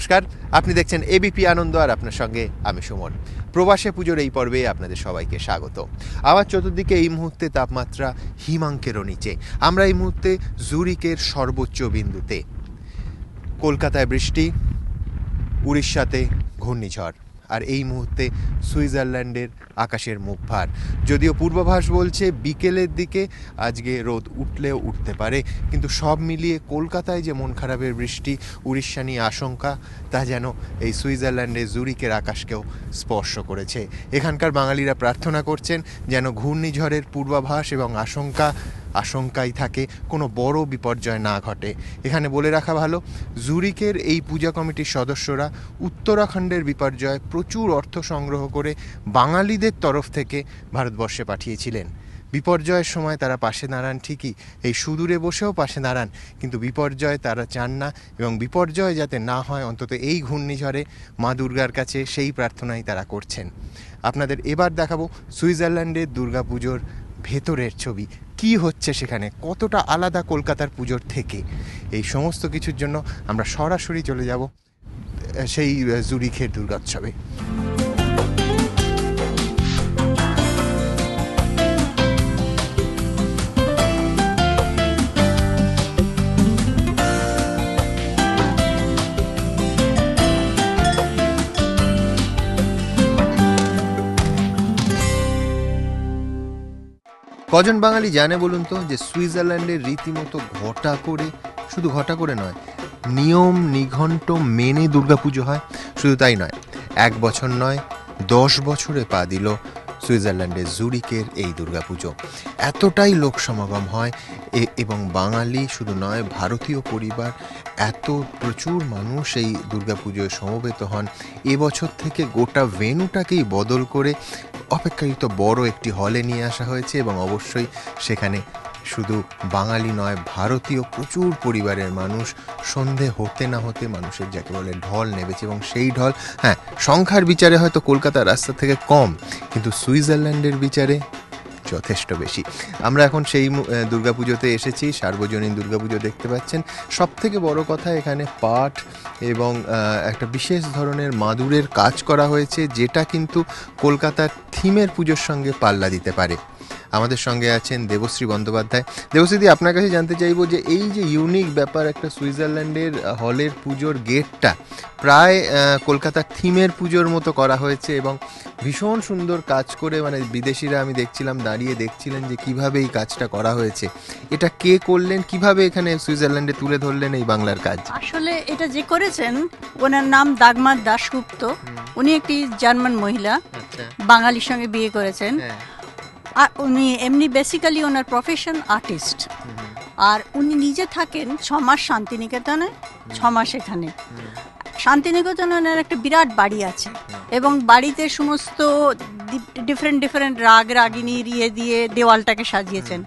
নমস্কার, আপনি দেখছেন এবিপি আনন্দ আর আপনার সঙ্গে আমি সুমন। প্রবাসে পুজোর এই পর্বে আপনাদের সবাইকে স্বাগত। আমার চতুর্দিকে এই মুহূর্তে তাপমাত্রা হিমাঙ্কেরও নিচে। আমরা এই মুহূর্তে জুরিকের সর্বোচ্চ বিন্দুতে। কলকাতায় বৃষ্টি, উড়িষ্যাতে ঘূর্ণিঝড়, আর এই মুহূর্তে সুইজারল্যান্ডের আকাশের মুখ ভার। যদিও পূর্বাভাস বলছে বিকেলের দিকে আজকে রোদ উঠলেও উঠতে পারে, কিন্তু সব মিলিয়ে কলকাতায় যে মন খারাপের বৃষ্টি, উড়িষ্যা নিয়ে আশঙ্কা, তা যেন এই সুইজারল্যান্ডের জুরিকের আকাশকেও স্পর্শ করেছে। এখানকার বাঙালিরা প্রার্থনা করছেন যেন ঘূর্ণিঝড়ের পূর্বাভাস এবং আশঙ্কাই থাকে, কোনো বড় বিপর্যয় না ঘটে। এখানে বলে রাখা ভালো, জুরিকের এই পূজা কমিটির সদস্যরা উত্তরাখণ্ডের বিপর্যয়ে প্রচুর অর্থ সংগ্রহ করে বাঙালিদের তরফ থেকে ভারতবর্ষে পাঠিয়েছিলেন। বিপর্যয়ের সময় তারা পাশে দাঁড়ান ঠিকই, এই সুদূরে বসেও পাশে দাঁড়ান, কিন্তু বিপর্যয় তারা চান না, এবং বিপর্যয় যাতে না হয় অন্তত এই ঘূর্ণিঝড়ে মা দুর্গার কাছে সেই প্রার্থনাই তারা করছেন। আপনাদের এবার দেখাবো সুইজারল্যান্ডের দুর্গাপুজোর ভেতরের ছবি। কি হচ্ছে সেখানে, কতটা আলাদা কলকাতার পুজোর থেকে, এই সমস্ত কিছুর জন্য আমরা সরাসরি চলে যাব সেই জুরিখের দুর্গোৎসবে। কজন বাঙালি জানে বলুন তো যে সুইজারল্যান্ডের রীতিমতো শুধু ঘটা করে নয়, নিয়ম নিঘণ্ট মেনে দুর্গাপুজো হয়। শুধু তাই নয়, 1 বছর নয় 10 বছরে পা দিল সুইজারল্যান্ডের জুরিকের এই দুর্গাপুজো। এতটাই লোক সমাগম হয়, এবং বাঙালি শুধু নয়, ভারতীয় পরিবার এত প্রচুর মানুষ এই দুর্গাপুজোয় সমবেত হন। এবছর থেকে গোটা ভেন্যুটাকেই বদল করে অপেক্ষাকৃত বড় একটি হলে নিয়ে আসা হয়েছে, এবং অবশ্যই সেখানে শুধু বাঙালি নয়, ভারতীয় প্রচুর পরিবারের মানুষ। সন্ধে হতে না হতে মানুষের যাকে বলে ঢল নেমেছে, এবং সেই ঢল, সংখ্যার বিচারে হয়তো কলকাতার রাস্তা থেকে কম, কিন্তু সুইজারল্যান্ডের বিচারে যথেষ্ট বেশি। আমরা এখন সেই দুর্গাপুজোতে এসেছি, সার্বজনীন দুর্গাপুজো দেখতে পাচ্ছেন। সব থেকে বড় কথা, এখানে পাট এবং একটা বিশেষ ধরনের মাদুরের কাজ করা হয়েছে, যেটা কিন্তু কলকাতার থিমের পুজোর সঙ্গে পাল্লা দিতে পারে। আমাদের সঙ্গে আছেন দেবশ্রী বন্দ্যোপাধ্যায়। দেবশ্রীদি, আপনার কাছে জানতে চাইবো যে এই যে ইউনিক ব্যাপার, একটা সুইজারল্যান্ডের হলের পুজোর গেটটা প্রায় কলকাতার থিমের পুজোর মতো করা হয়েছে, এবং ভীষণ সুন্দর কাজ করে, বিদেশিরা আমি দাঁড়িয়ে দেখছিলেন যে কিভাবে এই কাজটা করা হয়েছে। এটা কে করলেন, কিভাবে এখানে সুইজারল্যান্ডে তুলে ধরলেন এই বাংলার কাজ? আসলে এটা যে করেছেন, ওনার নাম দাগমার দাশগুপ্ত। উনি একটি জার্মান মহিলা, বাঙালির সঙ্গে বিয়ে করেছেন। আর উনি এমনি বেসিক্যালি ওনার প্রফেশন আর্টিস্ট, আর উনি নিজে থাকেন 6 মাস শান্তিনিকেতনে, 6 মাস এখানে। শান্তিনিকেতনে ওনার একটা বিরাট বাড়ি আছে, এবং বাড়িতে সমস্ত ডিফারেন্ট রাগ রাগিনীর দিয়ে দেওয়ালটাকে সাজিয়েছেন,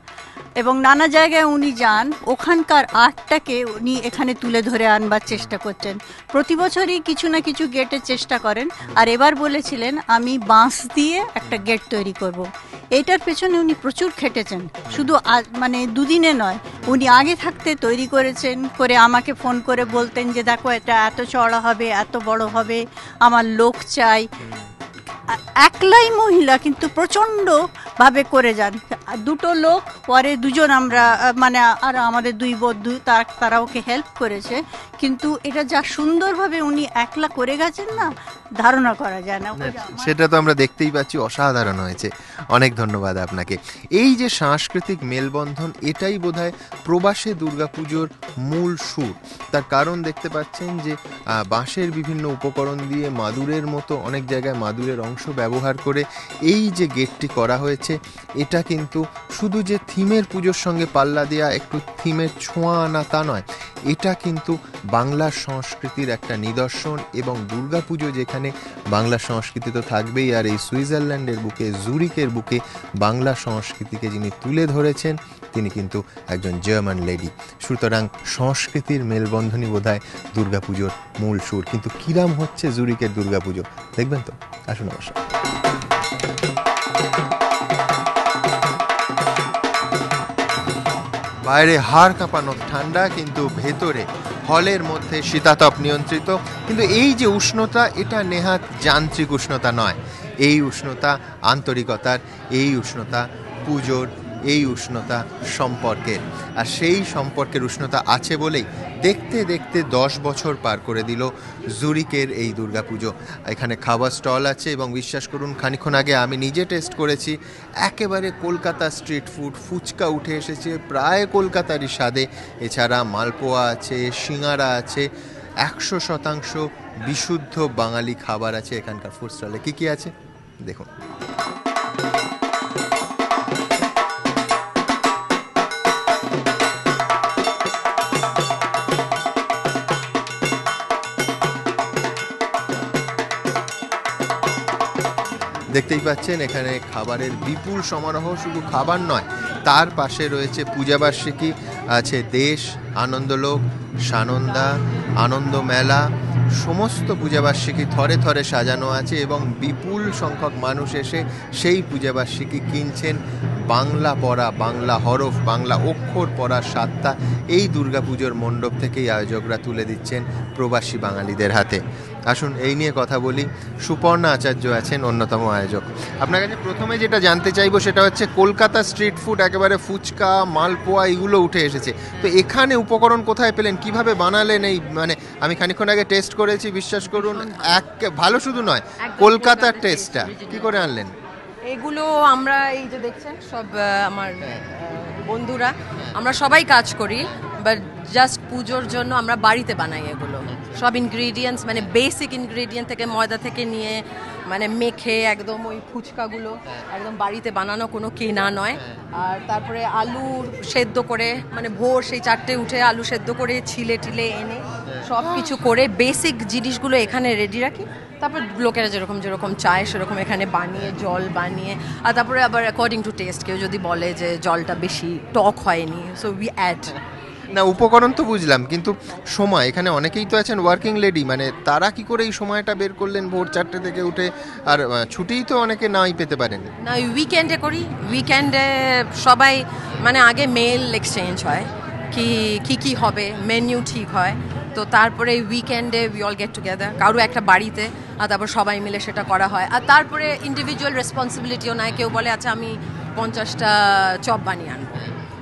এবং নানা জায়গায় উনি যান, ওখানকার আর্টটাকে উনি এখানে তুলে ধরে আনবার চেষ্টা করছেন। প্রতি বছরই কিছু না কিছু গেটের চেষ্টা করেন, আর এবার বলেছিলেন আমি বাঁশ দিয়ে একটা গেট তৈরি করব। এটার পেছনে উনি প্রচুর খেটেছেন, শুধু দুদিনে নয়, উনি আগে থাকতে তৈরি করেছেন, করে আমাকে ফোন করে বলতেন যে দেখো এটা এত চড়া হবে, এত বড় হবে, আমার লোক চাই। একলাই মহিলা, কিন্তু প্রচণ্ড ভাবে করে যান। 2 লোক, পরে 2জন আমরা, আর আমাদের 2 বন্ধু, তারা ওকে হেল্প করেছে, কিন্তু এটা যা সুন্দরভাবে উনি একলা করে গেছেন না, ধারণা করা যায় না। সেটা তো আমরা দেখতেই পাচ্ছি, অসাধারণ হয়েছে। অনেক ধন্যবাদ আপনাকে। এই যে সাংস্কৃতিক মেলবন্ধন, এটাই বোধহয় প্রবাসে দুর্গাপুজোর মূল সুর। তার কারণ দেখতে পাচ্ছেন যে বাঁশের বিভিন্ন উপকরণ দিয়ে মাদুরের মতো, অনেক জায়গায় মাদুরের অংশ ব্যবহার করে এই যে গেটটি করা হয়েছে, এটা কিন্তু শুধু যে থিমের পুজোর সঙ্গে পাল্লা দেওয়া, একটু থিমের ছোঁয়া আনা, তা নয়, এটা কিন্তু বাংলার সংস্কৃতির একটা নিদর্শন। এবং দুর্গাপুজো যেখানে বাংলা সংস্কৃতি তো থাকবেই, আর এই সুইজারল্যান্ডের বুকে, জুরিকের বুকে বাংলা সংস্কৃতিকে যিনি তুলে ধরেছেন, তিনি কিন্তু একজন জার্মান লেডি। সুতরাং সংস্কৃতির মেলবন্ধনই বোধহয় দুর্গাপুজোর মূল সুর। কিন্তু কিরাম হচ্ছে জুরিকের দুর্গাপুজো, দেখবেন তো? আসুন অবশ্য। বাইরে হাড় কাঁপানো ঠান্ডা, কিন্তু ভেতরে হলের মধ্যে শীতাতপ নিয়ন্ত্রিত, কিন্তু এই যে উষ্ণতা এটা নেহাত যান্ত্রিক উষ্ণতা নয়, এই উষ্ণতা আন্তরিকতার, এই উষ্ণতা পুজোর, এই উষ্ণতা সম্পর্কের। আর সেই সম্পর্কের উষ্ণতা আছে বলেই দেখতে দেখতে 10 বছর পার করে দিল জুরিকের এই দুর্গাপুজো। এখানে খাবার স্টল আছে এবং বিশ্বাস করুন খানিকক্ষণ আগে আমি নিজে টেস্ট করেছি, একেবারে কলকাতা স্ট্রিট ফুড, ফুচকা উঠে এসেছে প্রায় কলকাতারই স্বাদে। এছাড়া মালপোয়া আছে, সিঙাড়া আছে, 100% বিশুদ্ধ বাঙালি খাবার আছে এখানকার ফুড স্টলে। কী কী আছে দেখুন। দেখতেই পাচ্ছেন এখানে খাবারের বিপুল সমারোহ, শুধু খাবার নয় তার পাশে রয়েছে পূজাবার্ষিকী, আছে দেশ, আনন্দলোক, সানন্দা, আনন্দ মেলা, সমস্ত পূজাবার্ষিকী থরে থরে সাজানো আছে এবং বিপুল সংখ্যক মানুষ এসে সেই পূজাবার্ষিকী কিনছেন। বাংলা পড়া, বাংলা হরফ, বাংলা অক্ষর পড়ার স্বাদটা এই দুর্গাপুজোর মণ্ডপ থেকেই আয়োজকরা তুলে দিচ্ছেন প্রবাসী বাঙালিদের হাতে। আসুন এই নিয়ে কথা বলি। সুপর্ণা আচার্য আছেন অন্যতম আয়োজক। আপনার কাছে প্রথমে যেটা জানতে চাইবো সেটা হচ্ছে কলকাতা স্ট্রিট ফুড, একেবারে ফুচকা, মালপোয়া এগুলো উঠে এসেছে, তো এখানে উপকরণ কোথায় পেলেন, কিভাবে বানালেন? এই মানে আমি খানিকক্ষণ আগে টেস্ট করেছি, বিশ্বাস করুন ভালো শুধু নয়, কলকাতার টেস্টটা কি করে আনলেন? এগুলো আমরা এই যে দেখছেন সব আমার বন্ধুরা, আমরা সবাই কাজ করি, বাট জাস্ট পুজোর জন্য আমরা বাড়িতে বানাই এগুলো। সব ইনগ্রিডিয়েন্টস মানে বেসিক ইনগ্রিডিয়েন্ট থেকে ময়দা থেকে নিয়ে মানে মেখে একদম ওই ফুচকাগুলো একদম বাড়িতে বানানো, কোনো কেনা নয়। আর তারপরে আলু সেদ্ধ করে মানে ভোর সেই 4টে উঠে আলু সেদ্ধ করে ছিলে টিলে এনে সব কিছু করে বেসিক জিনিসগুলো এখানে রেডি রাখি। তারপর লোকেরা যেরকম যেরকম চায় সেরকম এখানে বানিয়ে জল বানিয়ে, আর তারপরে আবার অ্যাকর্ডিং টু টেস্ট, কেউ যদি বলে যে জলটা বেশি টক হয়নি, সো উই অ্যাড। না উপকরণ তো বুঝলাম, কিন্তু সময়, এখানে অনেকেই তো আছেন ওয়ার্কিং লেডি, মানে তারা কি করে এই সময়টা বের করলেন ভোর 4টে থেকে উঠে? আর ছুটিই তো অনেকে নাই পেতে পারেন। না উইকেন্ডে করি, উইকেন্ডে সবাই মানে আগে মেল এক্সচেঞ্জ হয়, কি কি হবে, মেনু ঠিক হয়, তো তারপরে উইকেন্ডে উই অল গেট টুগেদার কারো একটা বাড়িতে, আর তারপর সবাই মিলে সেটা করা হয়। আর তারপরে ইন্ডিভিজুয়াল রেসপন্সিবিলিটিও নেয়, কেউ বলে আচ্ছা আমি 50টা চপ বানিয়ে আনবো,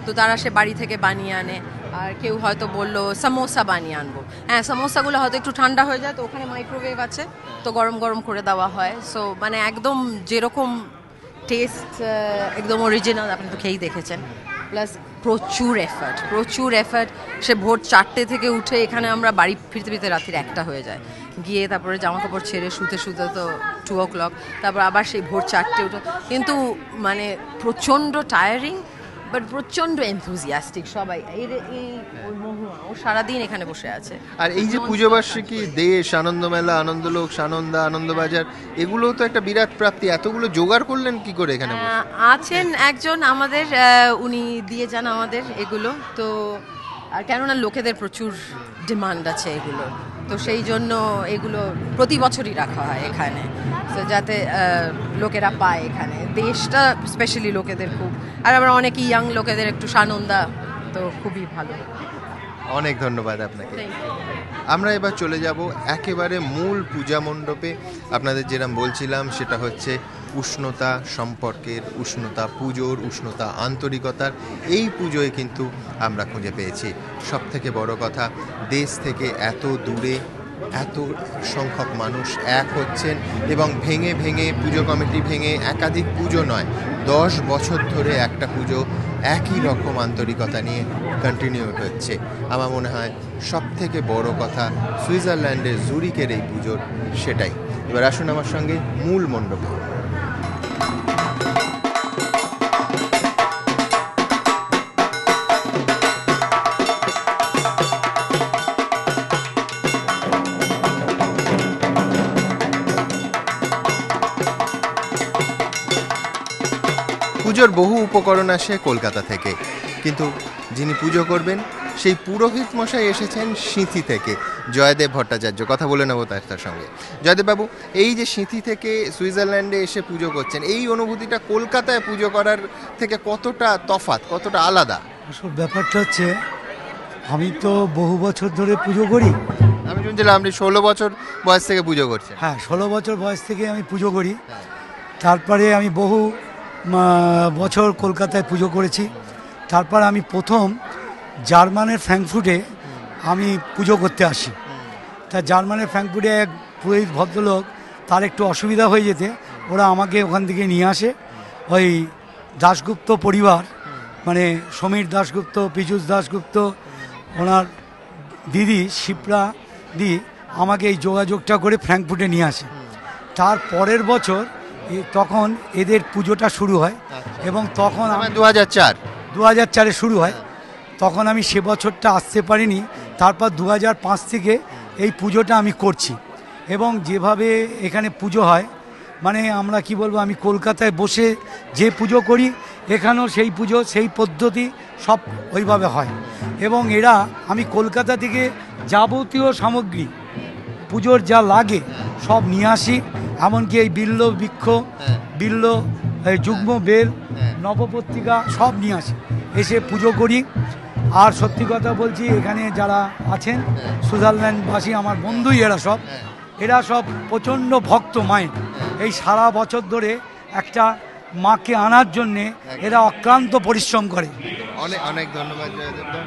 তো তারা সে বাড়ি থেকে বানিয়ে আনে। আর কেউ হয়তো বললো সামোসা বানিয়ে আনবো, হ্যাঁ সামোসাগুলো হয়তো একটু ঠান্ডা হয়ে যায়, তো ওখানে মাইক্রোওয়েভ আছে, তো গরম গরম করে দেওয়া হয়। সো মানে একদম যেরকম টেস্ট একদম অরিজিনাল, আপনি তো খেয়েই দেখেছেন। প্লাস প্রচুর এফার্ট, সে ভোর 4টে থেকে উঠে এখানে আমরা বাড়ি ফিরতে ফিরতে রাত্রির 1টা হয়ে যায়, গিয়ে তারপরে জামা কাপড় ছেড়ে শুতে শুতে তো 2 o'clock, তারপর আবার সেই ভোর 4টে উঠে, কিন্তু মানে প্রচণ্ড টায়ারিং বাট প্রচণ্ড এনথুজিয়াস্টিক সবাই। ওই মহুয়া ও সারাদিন এখানে বসে আছে। আর এই যে পুজোবার্ষিকী, দেশ, আনন্দমেলা, আনন্দলোক, সানন্দা, আনন্দবাজার, এগুলো তো একটা বিরাট প্রাপ্তি, এতগুলো জোগাড় করলেন কি করে এখানে? আছেন একজন আমাদের, উনি দিয়ে যান আমাদের এগুলো, তো আর কেননা লোকেদের প্রচুর ডিমান্ড আছে এগুলো, তো সেই জন্য এগুলো প্রতি বছরই রাখা হয় এখানে, তো যাতে লোকেরা পায় এখানে। দেশটা স্পেশালি লোকেদের খুব, আর আমরা অনেক ইয়াং লোকেদের একটু সানন্দা, তো খুবই ভালো। অনেক ধন্যবাদ আপনাকে। আমরা এবার চলে যাব একেবারে মূল পূজা মণ্ডপে। আপনাদের যেরকম বলছিলাম সেটা হচ্ছে উষ্ণতা সম্পর্কের, উষ্ণতা পুজোর, উষ্ণতা আন্তরিকতার। এই পুজোয় কিন্তু আমরা খুঁজে পেয়েছি সব থেকে বড় কথা, দেশ থেকে এত দূরে এত সংখ্যক মানুষ এক হচ্ছেন এবং ভেঙে ভেঙে পুজো কমিটি ভেঙে একাধিক পুজো নয়, 10 বছর ধরে একটা পুজো একই রকম আন্তরিকতা নিয়ে কন্টিনিউড হচ্ছে। আমার মনে হয় সব থেকে বড় কথা সুইজারল্যান্ডের জুরিকের এই পুজোর সেটাই। এবার আসুন আমার সঙ্গে মূল মণ্ডপে। পুজোর বহু উপকরণ আসে কলকাতা থেকে, কিন্তু যিনি পুজো করবেন সেই পুরোহিত মশাই এসেছেন সিঁথি থেকে, জয়দেব ভট্টাচার্য। কথা বলে নেব তার সঙ্গে। জয়দেববাবু, এই যে সিঁথি থেকে সুইজারল্যান্ডে এসে পুজো করছেন, এই অনুভূতিটা কলকাতায় পুজো করার থেকে কতটা তফাৎ, কতটা আলাদা? আসল ব্যাপারটা হচ্ছে আমি তো বহু বছর ধরে পুজো করি। আমি শুনছিলাম আপনি 16 বছর বয়স থেকে পুজো করছেন। হ্যাঁ, 16 বছর বয়স থেকে আমি পুজো করি। তারপরে আমি বহু বছর কলকাতায় পুজো করেছি। তারপর আমি প্রথম জার্মানের ফ্র্যাঙ্কফুর্টে আমি পুজো করতে আসি। তা জার্মানের ফ্র্যাঙ্কফুর্টে এক পুরোহিত ভদ্রলোক, তার একটু অসুবিধা হয়ে যেতে ওরা আমাকে ওখান থেকে নিয়ে আসে। ওই দাশগুপ্ত পরিবার, মানে সমীর দাশগুপ্ত, পীযূষ দাশগুপ্ত, ওনার দিদি শিপ্রা দি আমাকে এই যোগাযোগটা করে ফ্র্যাঙ্কফুর্টে নিয়ে আসে। তার পরের বছর তখন এদের পুজোটা শুরু হয় এবং তখন 2004 শুরু হয়। তখন আমি সে বছরটা আসতে পারিনি। তারপর 2005 থেকে এই পুজোটা আমি করছি এবং যেভাবে এখানে পুজো হয়, মানে আমরা কি বলবো, আমি কলকাতায় বসে যে পুজো করি এখানেও সেই পুজো, সেই পদ্ধতি সব ওইভাবে হয়। এবং এরা, আমি কলকাতা থেকে যাবতীয় সামগ্রী পুজোর যা লাগে সব নিয়ে আসি। এমনকি এই বিল্ল বৃক্ষ, বিল্ল, যুগ্ম বেল, নবপত্রিকা সব নিয়ে আসি, এসে পুজো করি। আর সত্যি কথা বলছি, এখানে যারা আছেন সুইজারল্যান্ডবাসী আমার বন্ধুই, এরা সব প্রচণ্ড ভক্ত মায়ের। এই সারা বছর ধরে একটা মাকে আনার জন্যে এরা অক্লান্ত পরিশ্রম করে। অনেক অনেক ধন্যবাদ জয়দেবদা।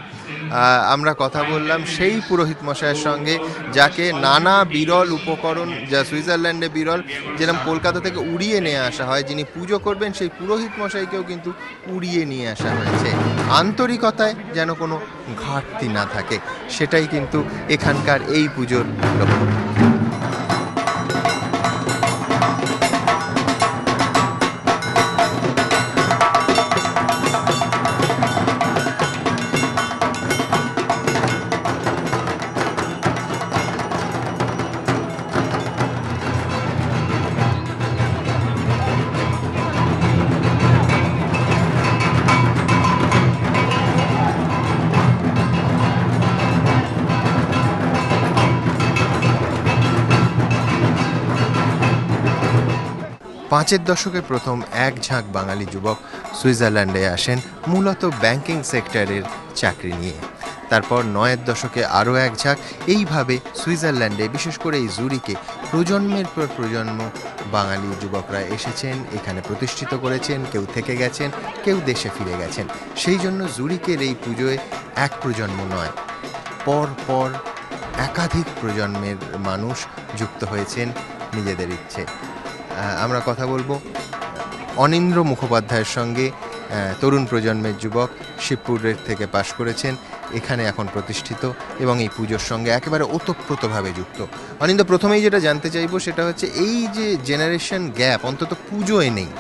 আমরা কথা বললাম সেই পুরোহিত মশাইয়ের সঙ্গে, যাকে নানা বিরল উপকরণ, যা সুইজারল্যান্ডে বিরল, যেরকম কলকাতা থেকে উড়িয়ে নিয়ে আসা হয়, যিনি পুজো করবেন সেই পুরোহিত মশাইকেও কিন্তু উড়িয়ে নিয়ে আসা হয়েছে। আন্তরিকতায় যেন কোনো ঘাটতি না থাকে, সেটাই কিন্তু এখানকার এই পুজোর লক্ষ্য। পাঁচের দশকে প্রথম এক ঝাঁক বাঙালি যুবক সুইজারল্যান্ডে আসেন মূলত ব্যাংকিং সেক্টরের চাকরি নিয়ে। তারপর 9-এর দশকে আরও এক ঝাঁক এইভাবে সুইজারল্যান্ডে, বিশেষ করে এই জুরিকে প্রজন্মের পর প্রজন্ম বাঙালি যুবকরা এসেছেন, এখানে প্রতিষ্ঠিত করেছেন, কেউ থেকে গেছেন, কেউ দেশে ফিরে গেছেন। সেই জন্য জুরিকের এই পুজোয় এক প্রজন্ম নয়, পর পর একাধিক প্রজন্মের মানুষ যুক্ত হয়েছেন নিজেদের ইচ্ছে। আমরা কথা বলবো অনিন্দ্র মুখোপাধ্যায়ের সঙ্গে, তরুণ প্রজন্মের যুবক, শিবপুরের থেকে পাশ করেছেন, এখানে এখন প্রতিষ্ঠিত এবং এই পুজোর সঙ্গে একেবারে ওতপ্রোতভাবে যুক্ত। অনিন্দ্র, প্রথমেই যেটা জানতে চাইবো সেটা হচ্ছে এই যে জেনারেশন গ্যাপ অন্তত পুজোয় নেই,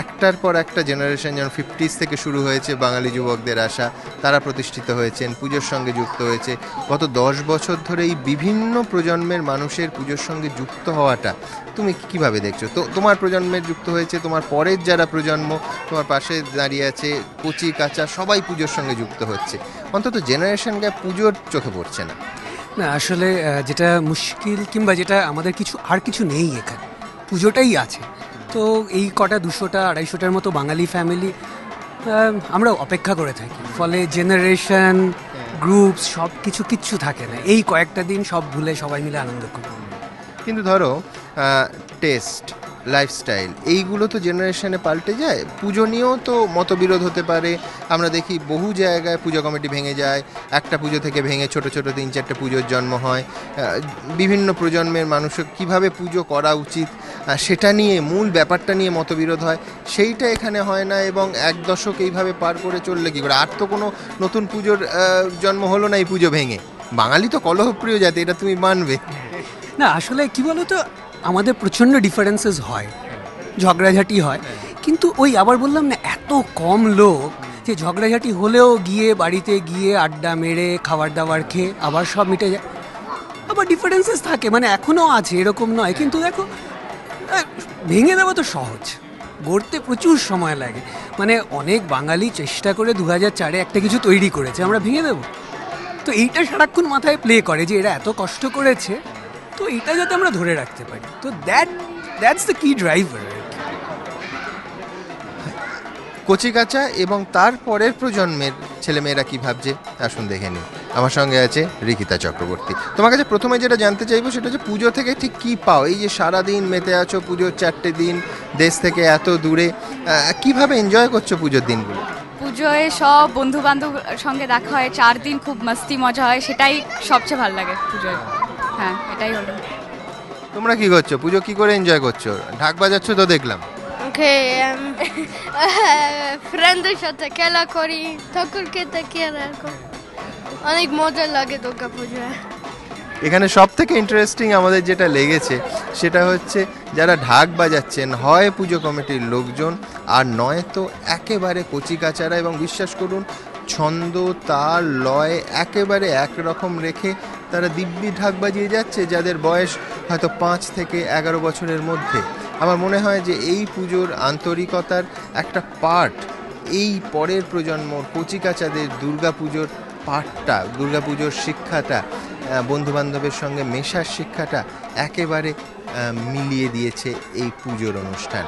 একটার পর একটা জেনারেশন, যেমন 50s থেকে শুরু হয়েছে বাঙালি যুবকদের আসা, তারা প্রতিষ্ঠিত হয়েছেন, পুজোর সঙ্গে যুক্ত হয়েছে। গত 10 বছর ধরে এই বিভিন্ন প্রজন্মের মানুষের পুজোর সঙ্গে যুক্ত হওয়াটা তুমি কিভাবে দেখছো? তো তোমার প্রজন্মের যুক্ত হয়েছে, তোমার পরের যারা প্রজন্ম তোমার পাশে দাঁড়িয়ে আছে, কচি কাঁচা সবাই পুজোর সঙ্গে যুক্ত হচ্ছে, অন্তত জেনারেশন গ্যাপ পুজোর চোখে পড়ছে না। না, আসলে যেটা মুশকিল, কিংবা যেটা আমাদের কিছু নেই, এখানে পুজোটাই আছে। তো এই কটা 200টা 250টার মতো বাঙালি ফ্যামিলি আমরা অপেক্ষা করে থাকি, ফলে জেনারেশন গ্রুপস সব কিচ্ছু থাকে না। এই কয়েকটা দিন সব ভুলে সবাই মিলে আনন্দ করি। কিন্তু ধরো টেস্ট, লাইফস্টাইল, এইগুলো তো জেনারেশনে পাল্টে যায়। পুজো নিয়েও তো মতবিরোধ হতে পারে। আমরা দেখি বহু জায়গায় পুজো কমিটি ভেঙে যায়, একটা পুজো থেকে ভেঙে ছোট ছোট 3-4টে পুজোর জন্ম হয়। বিভিন্ন প্রজন্মের মানুষের কীভাবে পুজো করা উচিত সেটা নিয়ে, মূল ব্যাপারটা নিয়ে মতবিরোধ হয়, সেইটা এখানে হয় না। এবং 1 দশক এইভাবে পার করে চললে কী করে? আর তো কোনো নতুন পুজোর জন্ম হলো না এই পুজো ভেঙে। বাঙালি তো কলহপ্রিয় জাতি, এটা তুমি মানবে না? আসলে কি বলো তো, আমাদের প্রচণ্ড ডিফারেন্সেস হয়, ঝগড়াঝাটি হয়, কিন্তু ওই আবার বললাম না, এত কম লোক যে ঝগড়াঝাটি হলেও গিয়ে বাড়িতে গিয়ে আড্ডা মেরে খাবার দাবার খেয়ে আবার সব মিটে যায়। আবার ডিফারেন্সেস থাকে, মানে এখনও আছে, এরকম নয়। কিন্তু দেখো, ভেঙে দেওয়া তো সহজ, গড়তে প্রচুর সময় লাগে। মানে অনেক বাঙালি চেষ্টা করে 2004-এ একটা কিছু তৈরি করেছে, আমরা ভেঙে দেবো? তো এইটা সারাক্ষণ মাথায় প্লে করে যে এরা এত কষ্ট করেছে, তো এটা যাতে আমরা ধরে রাখতে পারি। তো দ্যাটস দ্য কি ড্রাইভার। কচিকাঁচা এবং তার পরের প্রজন্মের ছেলেমেয়েরা কি ভাবছে আসুন দেখে নিই। আমার সঙ্গে আছে রিকিতা চক্রবর্তী। তোমার কাছে প্রথমে যেটা জানতে চাইবো সেটা হচ্ছে পুজো থেকে ঠিক কি পাও? এই যে সারাদিন মেতে আছো, পুজোর 4টে দিন, দেশ থেকে এত দূরে, কিভাবে এনজয় করছো পুজোর দিনগুলো? পুজোয় সব বন্ধু বান্ধব সঙ্গে দেখা হয়, 4 দিন খুব মাস্তি মজা হয়, সেটাই সবচেয়ে ভালো লাগে পুজোয়। হ্যাঁ, এটাই হলো। তোমরা কি করছো? পুজো কি করে এনজয় করছো? ঢাক বাজাচ্ছো তো দেখলাম। ওকে, ফ্রেন্ডদের সাথে খেলা করি, ঠাকুরকে তাকিয়ে রাখো, অনেক মজা লাগে দুর্গা পুজোয়। এখানে সব থেকে ইন্টারেস্টিং আমাদের যেটা লেগেছে সেটা হচ্ছে যারা ঢাক বাজাচ্ছেন হয় পুজো কমিটির লোকজন, আর নয়তো একেবারে কচিকাচারা, এবং বিশ্বাস করুন ছন্দ তাল লয় একেবারে একরকম রেখে তারা দিব্যি ঢাক বাজিয়ে যাচ্ছে, যাদের বয়স হয়তো 5 থেকে 11 বছরের মধ্যে। আমার মনে হয় যে এই পুজোর আন্তরিকতার একটা পার্ট এই পরের প্রজন্মর কচিকাচাদের দুর্গাপুজোর পাঠটা, দুর্গাপুজোর শিক্ষাটা, বন্ধুবান্ধবের সঙ্গে মেশার শিক্ষাটা একেবারে মিলিয়ে দিয়েছে এই পুজোর অনুষ্ঠান।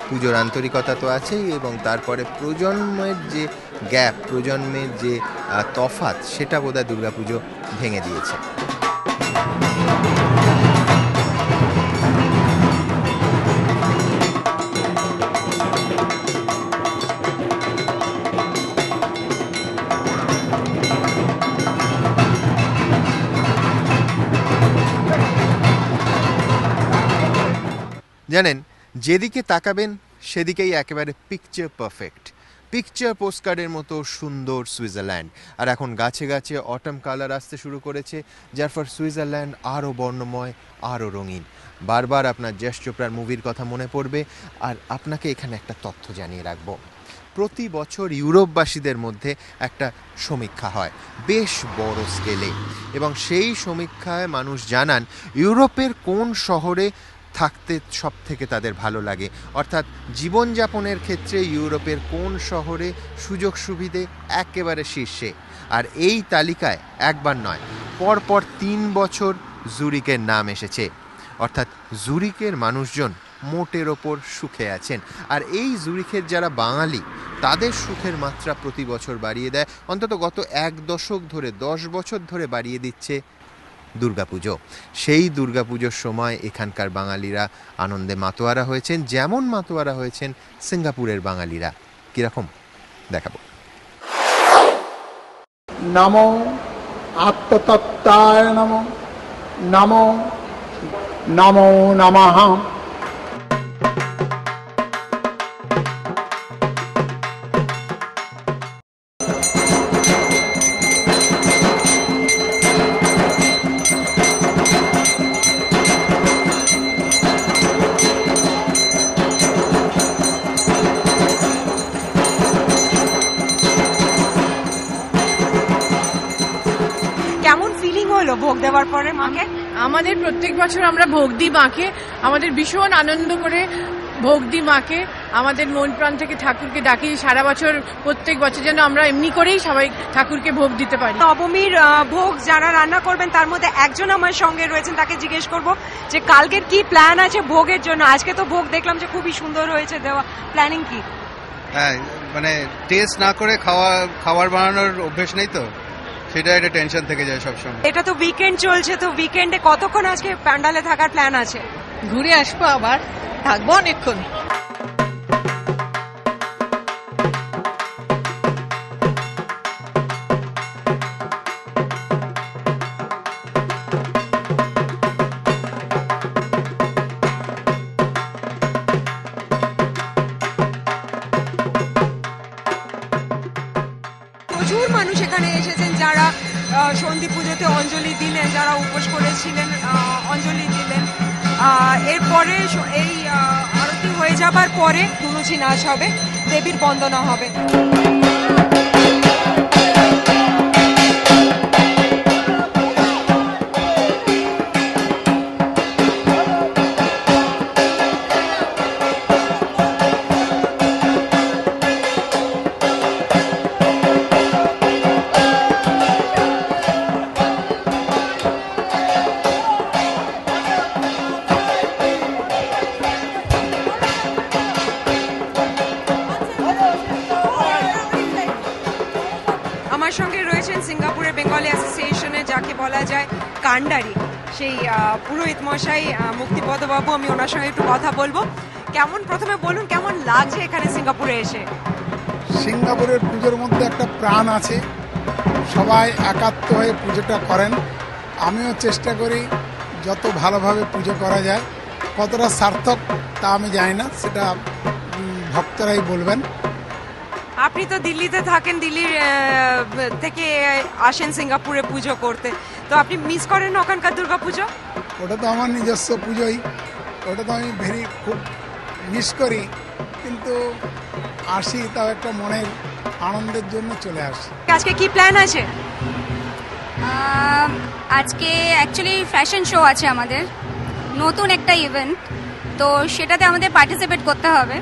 পুজোর আন্তরিকতা তো আছেই, এবং তারপরে প্রজন্মের যে গ্যাপ, প্রজন্মের যে তফাৎ, সেটা বোধহয় দুর্গাপুজো ভেঙে দিয়েছে। জানেন, যেদিকে তাকাবেন সেদিকেই একেবারে পিকচার পারফেক্ট, পিকচার পোস্টকার্ডের মতো সুন্দর সুইজারল্যান্ড। আর এখন গাছে গাছে অটম কালার আসতে শুরু করেছে, যার ফলে সুইজারল্যান্ড আরও বর্ণময়, আরও রঙিন। বারবার আপনার যশ চোপড়ার মুভির কথা মনে পড়বে। আর আপনাকে এখানে একটা তথ্য জানিয়ে রাখবো, প্রতি বছর ইউরোপবাসীদের মধ্যে একটা সমীক্ষা হয় বেশ বড় স্কেলে, এবং সেই সমীক্ষায় মানুষ জানান ইউরোপের কোন শহরে থাকতে সব থেকে তাদের ভালো লাগে, অর্থাৎ জীবনযাপনের ক্ষেত্রে ইউরোপের কোন শহরে সুযোগ সুবিধে একেবারে শীর্ষে। আর এই তালিকায় একবার নয়, পরপর 3 বছর জুরিকের নাম এসেছে, অর্থাৎ জুরিকের মানুষজন মোটের ওপর সুখে আছেন। আর এই জুরিকের যারা বাঙালি, তাদের সুখের মাত্রা প্রতি বছর বাড়িয়ে দেয়, অন্তত গত 1 দশক ধরে, 10 বছর ধরে বাড়িয়ে দিচ্ছে দুর্গাপুজো। সেই দুর্গাপুজোর সময় এখানকার বাঙালিরা আনন্দে মাতোয়ারা হয়েছেন, যেমন মাতোয়ারা হয়েছেন সিঙ্গাপুরের বাঙালিরা। কিরকম দেখাবো। নমো আত্মতত্ত্বায় নমো, নমো নমো নমঃ। ভোগ দেওয়ার পরে মাকে? আমাদের প্রত্যেক বছর আমরা ভোগ দিই মাকে, আমাদের ভীষণ আনন্দ করে ভোগ দিই মাকে, আমাদের মন প্রাণ থেকে ঠাকুরকে ডাকি সারা বছর, প্রত্যেক বছর যেন আমরা এমনি করেই সবাই ঠাকুরকে ভোগ দিতে পারি। নবমীর ভোগ যারা রান্না করবেন তার মধ্যে একজন আমার সঙ্গে রয়েছেন, তাকে জিজ্ঞেস করব যে কালকের কি প্ল্যান আছে ভোগের জন্য। আজকে তো ভোগ দেখলাম যে খুবই সুন্দর হয়েছে, দেওয়া প্ল্যানিং কি? হ্যাঁ, মানে টেস্ট না করে খাবার বানানোর অভ্যেস নেই, তো সেটা একটা টেনশন থেকে যায় সবসময়। এটা তো উইকেন্ড চলছে, তো উইকেন্ডে কতক্ষণ আজকে প্যান্ডালে থাকার প্ল্যান আছে? ঘুরে আসবো, আবার থাকবো অনেকক্ষণ। প্রচুর মানুষ এখানে এসেছেন যারা সন্ধি পুজোতে অঞ্জলি দিলেন, যারা উপোস করেছিলেন অঞ্জলি দিলেন। এরপরে এই আরতি হয়ে যাবার পরে ধুনুচি নাচ হবে, দেবীর বন্দনা হবে। কাণ্ডারি সেই পুরোহিত মশাই মুক্তিপদ বাবু, আমি ওনার সঙ্গে একটু কথা বলবো। কেমন, প্রথমে বলুন কেমন লাগছে এখানে সিঙ্গাপুরে এসে? সিঙ্গাপুরের পুজোর মধ্যে একটা প্রাণ আছে, সবাই একাত্ম হয়ে পুজোটা করেন। আমিও চেষ্টা করি যত ভালোভাবে পুজো করা যায়। কতটা সার্থক তা আমি জানি না, সেটা ভক্তরাই বলবেন। আপনি তো দিল্লিতে থাকেন, দিল্লির থেকে আসেন সিঙ্গাপুরে পুজো করতে, তো আপনি মিস করেন না ওখানকার দুর্গা পুজো? ওটা তো আমার নিজস্ব পুজোই, ওটা তো আমি খুব মিস করি, কিন্তু আসি তাও একটা মনের আনন্দের জন্য চলে আসি। আজকে কি প্ল্যান আছে? আজকে অ্যাকচুয়ালি ফ্যাশন শো আছে আমাদের, নতুন একটা ইভেন্ট, তো সেটাতে আমাদের পার্টিসিপেট করতে হবে,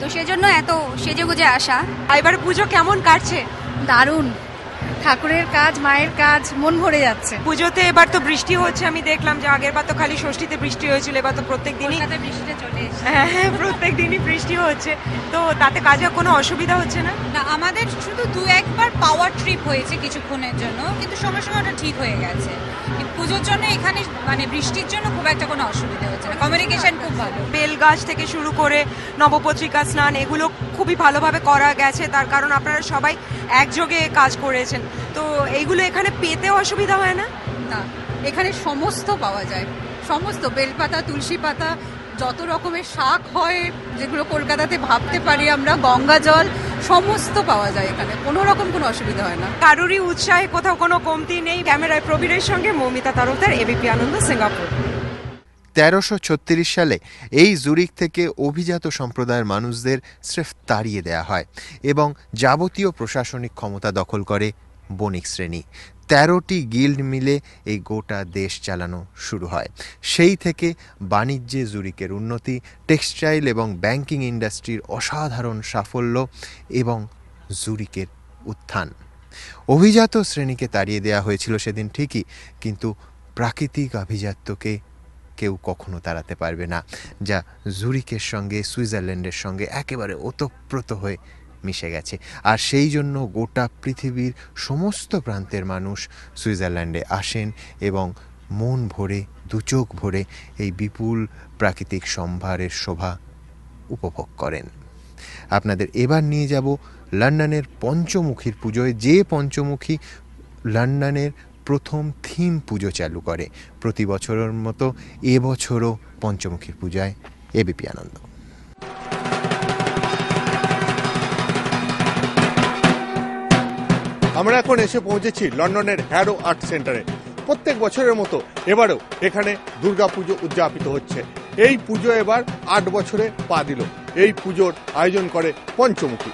তো সেজন্য এত সেজেগুজে আসা। এবার পুজো কেমন কাটছে? দারুণ, ঠাকুরের কাজ, মায়ের কাজ, মন ভরে যাচ্ছে। পুজোতে এবার তো বৃষ্টি হচ্ছে, আমি দেখলাম যে আগের বার তো খালি ষষ্ঠীতে বৃষ্টি হয়েছিল, এবার তো প্রত্যেক দিনই বৃষ্টিতে চলে এসেছে। হ্যাঁ, প্রত্যেক দিনই বৃষ্টি হচ্ছে, তো তাতে কাজে কোনো অসুবিধা হচ্ছে না? না, আমাদের শুধু 2-1বার পাওয়ার ট্রিপ হয়েছে কিছুক্ষণের জন্য, কিন্তু সময় সময় ওটা ঠিক হয়ে গেছে। পুজোর জন্য এখানে মানে বৃষ্টির জন্য খুব একটা কোনো অসুবিধা হচ্ছে না, কমিউনিকেশন খুব ভালো। বেলগাছ থেকে শুরু করে নবপত্রিকা স্নান এগুলো খুবই ভালোভাবে করা গেছে, তার কারণ আপনারা সবাই একযোগে কাজ করেছেন, তো এইগুলো এখানে পেতে অসুবিধা হয় না? না, এখানে সমস্ত পাওয়া যায়, সমস্ত বেলপাতা, তুলসী পাতা, যত রকমের শাক হয় যেগুলো কলকাতাতে ভাবতে পারি আমরা, গঙ্গা জল, সমস্ত পাওয়া যায় এখানে, কোনো রকম কোনো অসুবিধা হয় না। কারোরই উৎসাহে কোথাও কোনো কমতি নেই। ক্যামেরায় প্রবীরের সঙ্গে মৌমিতা তরফদার, এবিপি আনন্দ, সিঙ্গাপুর। 1336 সালে এই জুরিক থেকে অভিজাত সম্প্রদায়ের মানুষদের স্রেফ তাড়িয়ে দেয়া হয় এবং যাবতীয় প্রশাসনিক ক্ষমতা দখল করে বণিক শ্রেণী। 13টি গিল্ড মিলে এই গোটা দেশ চালানো শুরু হয়। সেই থেকে বাণিজ্যে জুরিকের উন্নতি, টেক্সটাইল এবং ব্যাংকিং ইন্ডাস্ট্রির অসাধারণ সাফল্য এবং জুরিকের উত্থান। অভিজাত শ্রেণীকে তাড়িয়ে দেওয়া হয়েছিল সেদিন ঠিকই, কিন্তু প্রাকৃতিক আভিজাত্যকে কেউ কখনো তাড়াতে পারবে না, যা জুরিকের সঙ্গে, সুইজারল্যান্ডের সঙ্গে একেবারে ওতপ্রোত হয়ে মিশে গেছে। আর সেই জন্য গোটা পৃথিবীর সমস্ত প্রান্তের মানুষ সুইজারল্যান্ডে আসেন এবং মন ভরে, দুচোখ ভরে এই বিপুল প্রাকৃতিক সম্ভারের শোভা উপভোগ করেন। আপনাদের এবার নিয়ে যাব লন্ডনের পঞ্চমুখীর পুজোয়, যে পঞ্চমুখী লন্ডনের প্রথম থিম পুজো চালু করে। প্রতি বছরের মতো এবছরও পঞ্চমুখীর পূজায় এবিপি আনন্দ। আমরা এখন এসে পৌঁছেছি লন্ডনের হ্যারো আর্ট সেন্টারে। প্রত্যেক বছরের মতো এবারেও এখানে দুর্গাপুজো উদযাপিত হচ্ছে। এই পুজো এবার 8 বছরে পা দিল। এই পুজোর আয়োজন করে পঞ্চমুখী।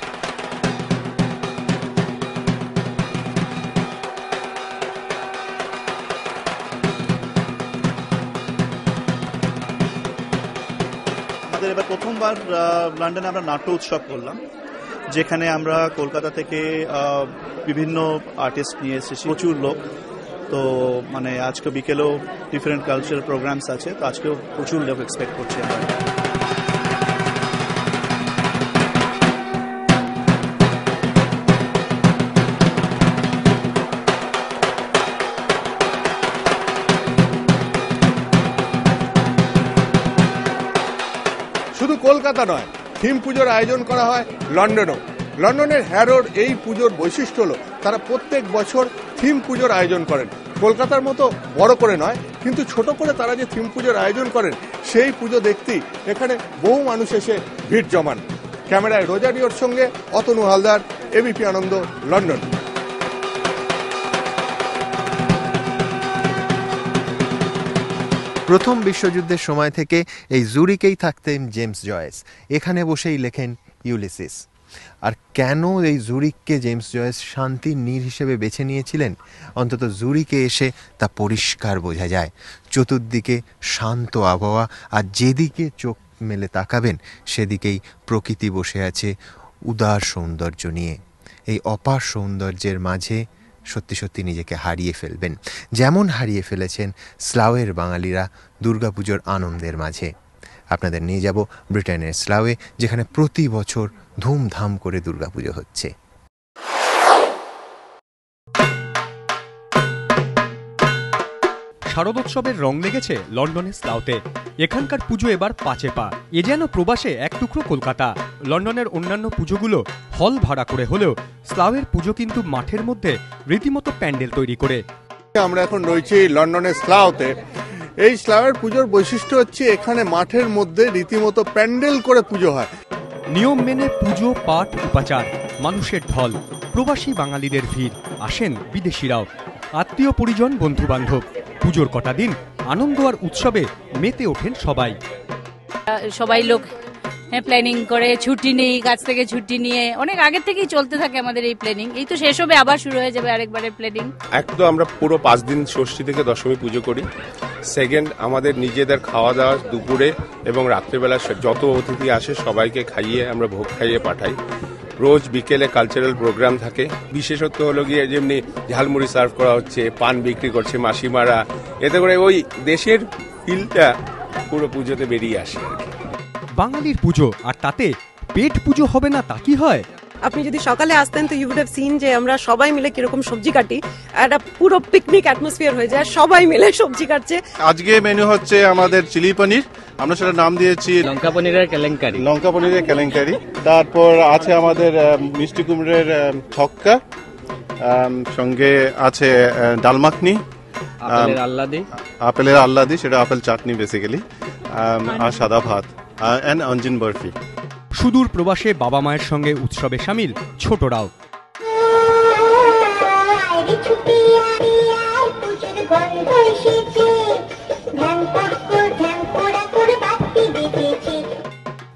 আমাদের এবার প্রথমবার লন্ডনে আমরা নাট্য উৎসব করলাম, যেখানে আমরা কলকাতা থেকে বিভিন্ন আর্টিস্ট নিয়ে এসেছি, প্রচুর লোক। তো মানে আজকে বিকেলেও ডিফারেন্ট কালচারাল প্রোগ্রামস আছে, তো আজকেও প্রচুর লোক এক্সপেক্ট করছি আমরা। শুধু কলকাতা নয়, থিম পুজোর আয়োজন করা হয় লন্ডনেও। লন্ডনের হ্যারোর এই পুজোর বৈশিষ্ট্য হলো তারা প্রত্যেক বছর থিম পুজোর আয়োজন করেন। কলকাতার মতো বড় করে নয়, কিন্তু ছোট করে তারা যে থিম পুজোর আয়োজন করেন, সেই পুজো দেখতেই এখানে বহু মানুষ এসে ভিড় জমান। ক্যামেরায় রোজারিওর সঙ্গে অতনু হালদার, এবিপি আনন্দ, লন্ডন। প্রথম বিশ্বযুদ্ধের সময় থেকে এই জুরিকেই থাকতেন জেমস জয়েস। এখানে বসেই লেখেন ইউলিসিস। আর কেন এই জুরিককে জেমস জয়েস শান্তির নীড় হিসেবে বেছে নিয়েছিলেন, অন্তত জুরিকে এসে তা পরিষ্কার বোঝা যায়। চতুর্দিকে শান্ত আবহাওয়া, আর যেদিকে চোখ মেলে তাকাবেন সেদিকেই প্রকৃতি বসে আছে উদার সৌন্দর্য নিয়ে। এই অপার সৌন্দর্যের মাঝে সত্যি সত্যি নিজেকে হারিয়ে ফেলবেন, যেমন হারিয়ে ফেলেছেন স্লাওয়ের বাঙালিরা দুর্গাপুজোর আনন্দের মাঝে। আপনাদের নিয়ে যাব ব্রিটেনের স্লাওয়ে, যেখানে প্রতি বছর ধুমধাম করে দুর্গাপুজো হচ্ছে। শারদোৎসবের রং লেগেছে লন্ডনের স্লাউতে। এখানকার পুজো এবার পাঁচে পা। এ যেন প্রবাসে এক টুকরো কলকাতা। লন্ডনের অন্যান্য পুজোগুলো হল ভাড়া করে হলেও স্লাউয়ের পুজো কিন্তু মাঠের মধ্যে রীতিমতো প্যান্ডেল তৈরি করে। আমরা এখন রয়েছি লন্ডনের স্লাউতে। এই স্লাউয়ের পুজোর বৈশিষ্ট্য হচ্ছে এখানে মাঠের মধ্যে রীতিমতো প্যান্ডেল করে পুজো হয়। নিয়ম মেনে পুজো, পাঠ, উপাচার, মানুষের ঢল, প্রবাসী বাঙালিদের ভিড়, আসেন বিদেশিরাও, আত্মীয় পরিজন, বন্ধু বান্ধব। পুজোর কটা দিন আনন্দ আর উৎসবে মেতে ওঠেন সবাই। সবাই লোক প্ল্যানিং করে, ছুটি নেই, কাজ থেকে ছুটি নিয়ে অনেক আগে থেকেই চলতে থাকে আমাদের এই প্ল্যানিং। এই তো শেষ হবে, আবার শুরু হয়ে যাবে আরেকবারের প্ল্যানিং। এক তো আমরা পুরো 5 দিন ষষ্ঠী থেকে দশমী পুজো করি। সেকেন্ড, আমাদের নিজেদের খাওয়া দাওয়া দুপুরে এবং রাত্রিবেলা যত অতিথি আসে সবাইকে খাইয়ে আমরা ভোগ খাইয়ে পাঠাই। রোজ বিকেলে কালচারাল প্রোগ্রাম থাকে। বিশেষত্ব হলো গিয়ে যেমনি ঝালমুড়ি সার্ভ করা হচ্ছে, পান বিক্রি করছে মাসিমারা, এতে করে ওই দেশের ফিলটা পুরো পুজোতে বেরিয়ে আসে। বাঙালির পুজো, আর তাতে পেট পুজো হবে না তা কি হয়? আপনি যদি সকালে আসতেন তো ইউ উড হ্যাভ সিন যে আমরা সবাই মিলে কিরকম সবজি কাটি। একটা পুরো পিকনিক অ্যাটমসফিয়ার হয়ে যায়, সবাই মিলে সবজি কাটছে। আজকে মেনু হচ্ছে আমাদের চিলি পনির, আমরা সেটা নাম দিয়েছি লঙ্কা পনিরের কেলেঙ্কারি। লঙ্কা পনিরের কেলেঙ্কারি। তারপর আছে আমাদের মিষ্টি কুমড়ের ছক্কা, সঙ্গে আছে ডাল মাখনি, আপেলের আল্লাদি, সেটা আপেল চাটনি বেসিক্যালি, আর সাদা ভাত, এন্ড অঞ্জিন বরফি। সুদূর প্রবাসে বাবা মায়ের সঙ্গে উৎসবে সামিল ছোটরাও।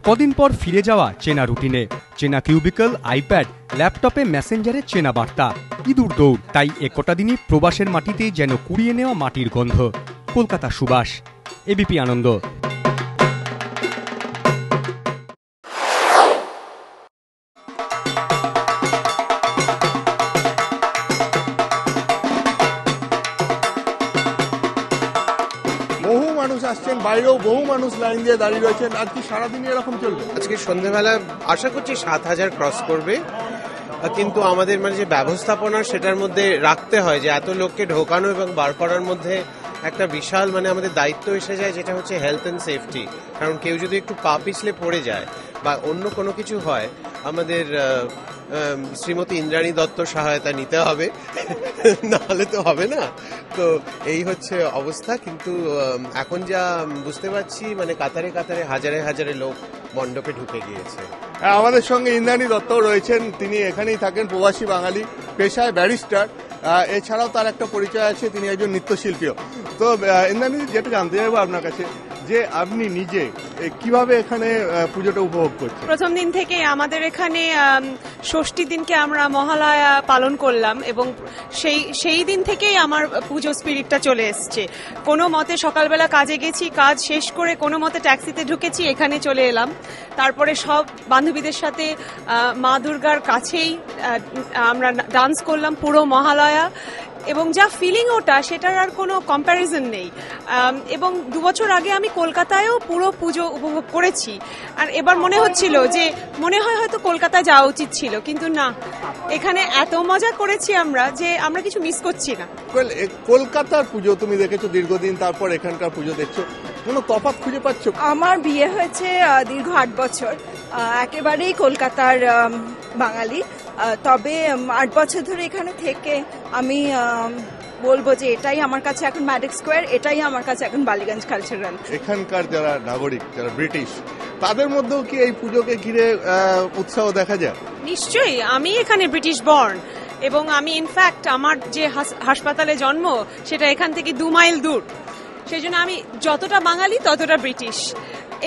কদিন পর ফিরে যাওয়া চেনা রুটিনে, চেনা কিউবিকল, আইপ্যাড, ল্যাপটপে মেসেঞ্জারে চেনা বার্তা, ইঁদুর দৌড়। তাই একটা দিনই প্রবাসের মাটিতেই যেন কুড়িয়ে নেওয়া মাটির গন্ধ, কলকাতা সুবাস। এবিপি আনন্দ। বহু মানুষ আসছেন, বাইরেও বহু মানুষ লাইন দিয়ে দাঁড়িয়ে রয়েছেন। আজকে সারাদিনই এরকম চলবে? আজকে সন্ধ্যেবেলা আশা করছি 7000 ক্রস করবে, কিন্তু আমাদের মানে যে ব্যবস্থাপনা সেটার মধ্যে রাখতে হয় যে এত লোককে ঢোকানো এবং বার করার মধ্যে একটা বিশাল মানে আমাদের দায়িত্ব এসে যায়, যেটা হচ্ছে হেলথ অ্যান্ড সেফটি। কারণ কেউ যদি একটু পা পিছলে পড়ে যায় বা অন্য কোনো কিছু হয়, আমাদের শ্রীমতী ইন্দ্রাণী দত্ত সহায়তা নিতে হবে, নাহলে তো হবে না। তো এই হচ্ছে অবস্থা। কিন্তু এখন যা বুঝতে পারছি মানে কাতারে কাতারে হাজারে হাজারে লোক মণ্ডপে ঢুকে গিয়েছে। আমাদের সঙ্গে ইন্দ্রাণী দত্ত রয়েছেন, তিনি এখানেই থাকেন, প্রবাসী বাঙালি, পেশায় ব্যারিস্টার। এছাড়াও তার একটা পরিচয় আছে, তিনি একজন নৃত্যশিল্পীও। তো ইন্দ্রাণী, যেটা জানতে চাইবো আপনার কাছে যে আপনি নিজে কিভাবে এখানে পুজোটা উপভোগ করছেন? প্রথম দিন থেকে আমাদের এখানে ষষ্ঠী দিনকে আমরা মহালয়া পালন করলাম এবং সেই দিন থেকেই আমার পুজো স্পিরিটটা চলে এসছে। কোনো মতে সকালবেলা কাজে গেছি, কাজ শেষ করে কোনো মতে ট্যাক্সিতে ঢুকেছি, এখানে চলে এলাম। তারপরে সব বান্ধবীদের সাথে মা দুর্গার কাছেই আমরা ডান্স করলাম পুরো মহালয়া, এবং যা ফিলিং ওটা সেটার আর কোনো কম্প্যারিজন নেই। এবং 2 বছর আগে আমি কলকাতায়ও পুরো পুজো উপভোগ করেছি, আর এবার মনে হচ্ছিল যে মনে হয় হয়তো কলকাতায় যাওয়া উচিত ছিল, কিন্তু না, এখানে এত মজা করেছি আমরা যে আমরা কিছু মিস করছি না। কলকাতার পুজো তুমি দেখেছো দীর্ঘদিন, তারপর এখানকার পুজো দেখছো, কোনো তফাৎ খুঁজে পাচ্ছ? আমার বিয়ে হয়েছে দীর্ঘ 8 বছর, একেবারেই কলকাতার বাঙালি। তবে 8 বছর ধরে এখানে থেকে আমি বলবো যে এটাই আমার কাছে এখন ম্যাডিক স্কোয়ার, এটাই আমার কাছে এখন বালিগঞ্জ কালচারাল। এখানকার যারা নাগরিক, যারা ব্রিটিশ, তাদের মধ্যেও কি এই পুজোকে ঘিরে উৎসাহ দেখা যায়? নিশ্চয়ই, আমি এখানে ব্রিটিশ বর্ন এবং আমি ইনফ্যাক্ট আমার যে হাসপাতালে জন্ম সেটা এখান থেকে 2 মাইল দূর। সেই জন্য আমি যতটা বাঙালি ততটা ব্রিটিশ,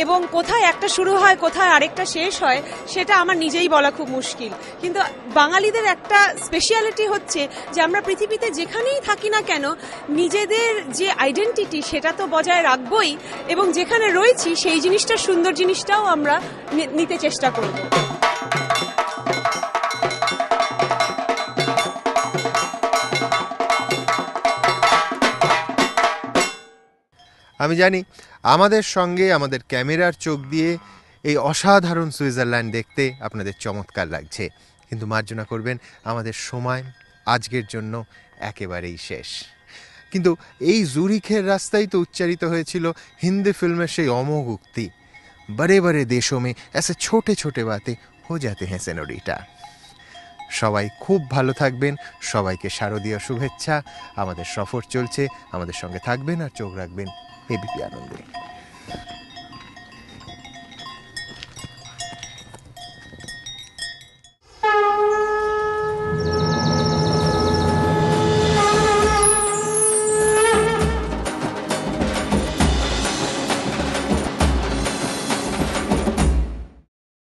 এবং কোথায় একটা শুরু হয় কোথায় আরেকটা শেষ হয় সেটা আমার নিজেই বলা খুব মুশকিল। কিন্তু বাঙালিদের একটা স্পেশালিটি হচ্ছে যে আমরা পৃথিবীতে যেখানেই থাকি না কেন নিজেদের যে আইডেন্টিটি সেটা তো বজায় রাখবই, এবং যেখানে রয়েছি সেই জিনিসটা, সুন্দর জিনিসটাও আমরা নিতে চেষ্টা করব। আমি জানি আমাদের সঙ্গে আমাদের ক্যামেরার চোখ দিয়ে এই অসাধারণ সুইজারল্যান্ড দেখতে আপনাদের চমৎকার লাগছে, কিন্তু মার্জনা করবেন আমাদের সময় আজকের জন্য একেবারেই শেষ। কিন্তু এই জুরিখের রাস্তায় তো উচ্চারিত হয়েছিল হিন্দি ফিল্মের সেই অমোঘ উক্তি, বড়ে বড়ে দেশোं में ऐसे छोटे छोटे बातें हो जाते हैं सेनोरिटा। সবাই খুব ভালো থাকবেন, সবাইকে শারদীয় শুভেচ্ছা। আমাদের সফর চলছে, আমাদের সঙ্গে থাকবেন আর চোখ রাখবেন এবিপি আনন্দে।